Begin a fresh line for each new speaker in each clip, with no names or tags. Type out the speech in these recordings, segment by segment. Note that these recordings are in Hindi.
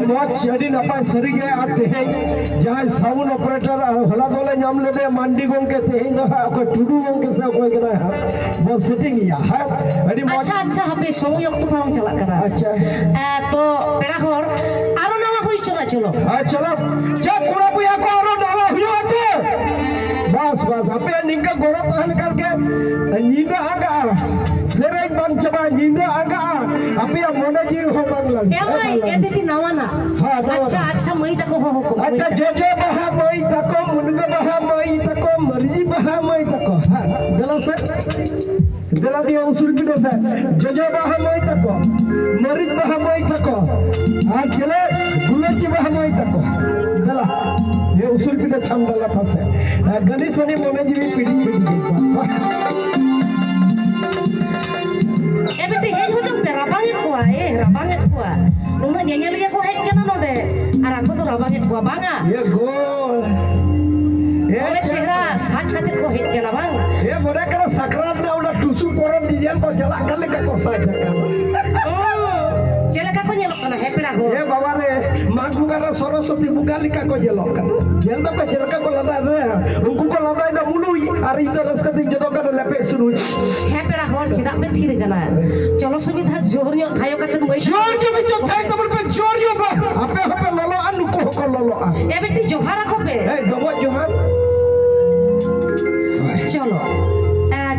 मौज अड़ी नपाय सरी गए और तेहें जहाँ साउंड ऑपरेटर हला दोले नाम लेते मंडी गोंके तेहें जहाँ कोई टूडू गोंके से कोई कना है बहुत सेटिंग या है अड़ी मौज
अच्छा हमें सोमो योग तो हम चला करा
अच्छा
तो बेड़ा होर आरो नामा हुई चलो
चलो चल पूरा पुया को आरो नामा हुई बस अपे निंका गोरा तहल करके नींदा आगा सेरेक बंग चबा नींदा आगा अपे मोने जी हो बंगला
ए दीदी नवाना
हां
अच्छा मई तक हो
अच्छा जो बहा मई तको मुनगा बहा मई तको मर्जी बहा मई तको हां दला सर दला दिया उसूल पिटे से जो बहा मई तको मर्जी बहा मई तको और चले गुलची बहा मई तको दला ये उसूल पिटे छम दला था से गणेश ने मोने जी पीड़ी
बेटी हेज हो तो राबांगे कुआ नुना गेंगेल के को हेज केना नोडे आर आको तो राबांगे कुआ बांगा
ये गोल
ये चेहरा साच खातिर को हेज केना बांग
ये मोरे करा सकरात ना उडा टुसु पोरन डिजाइन को चला कले का को साच
चला का को नेलो कना हेपड़ा हो
ये बाबा रे मागुगारा सरस्वती बुगालिका को जेलो कना जेल तो पे चलका को लदा दे उनको को लदा दा मुलुई आर इधर रसकती जदो का लेपे सुनु
हेपड़ा होर चिदा पे थीर कना चलो सुविधा जोर यो थायो कते मई
जोर जो भी तो थाय तबर पे जोर यो बा आपे हपे ललो अनु को ललो आ
ए बेटी जोहारा खोपे
ए दबो जोहार
चलो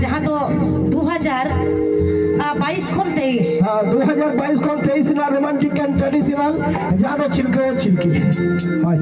जहां तो 2022 कोन 23
हां 2022 कोन 23 ना रोमांटिक एंड ट्रेडिशनल जानो छिलकी हाय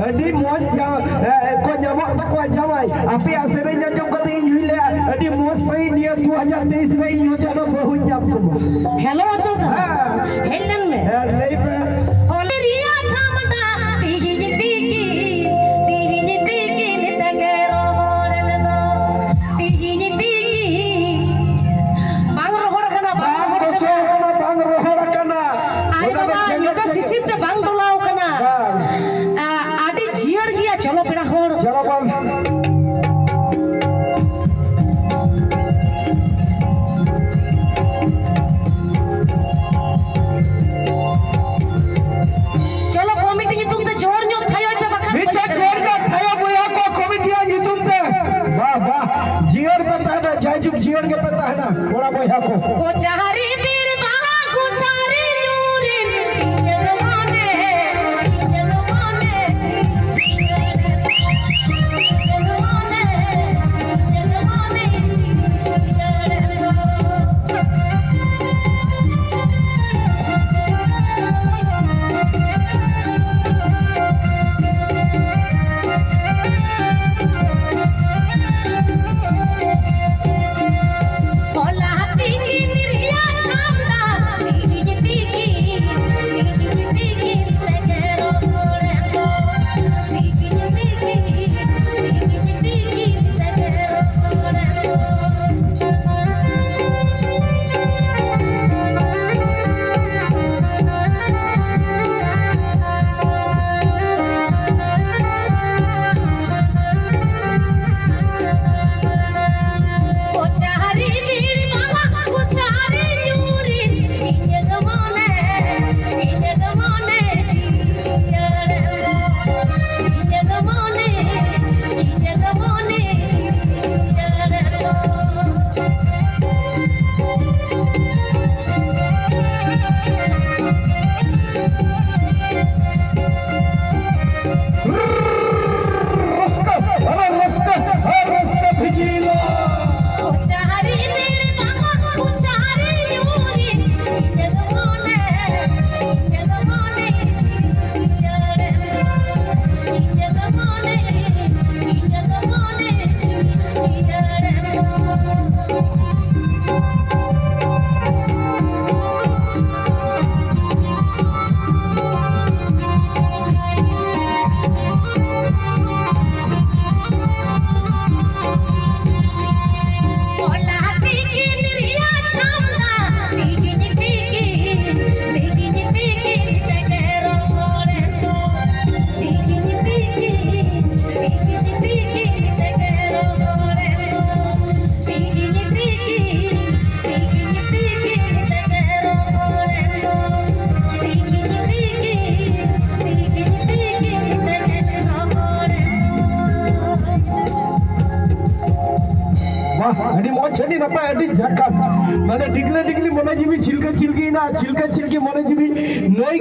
Adi muat ko nyamok tak kuat jamai. Api asalnya jom kata ini le. Adi muat saya dia 2023 में यो जानो बहुत जब तुम.
Hello अच्छा था. हेलन में.
नहीं पे.
ओले रिया छामता तीही तीही नितगे
pe tahna ora boyha ko
Ku cari bir baha ku cari nyurin Jagmane Jagmane
raska bhijila wah adi moch adi napa adi jakas mane digle digli mone jibi chilke chilki na chilke chilki mone jibi noi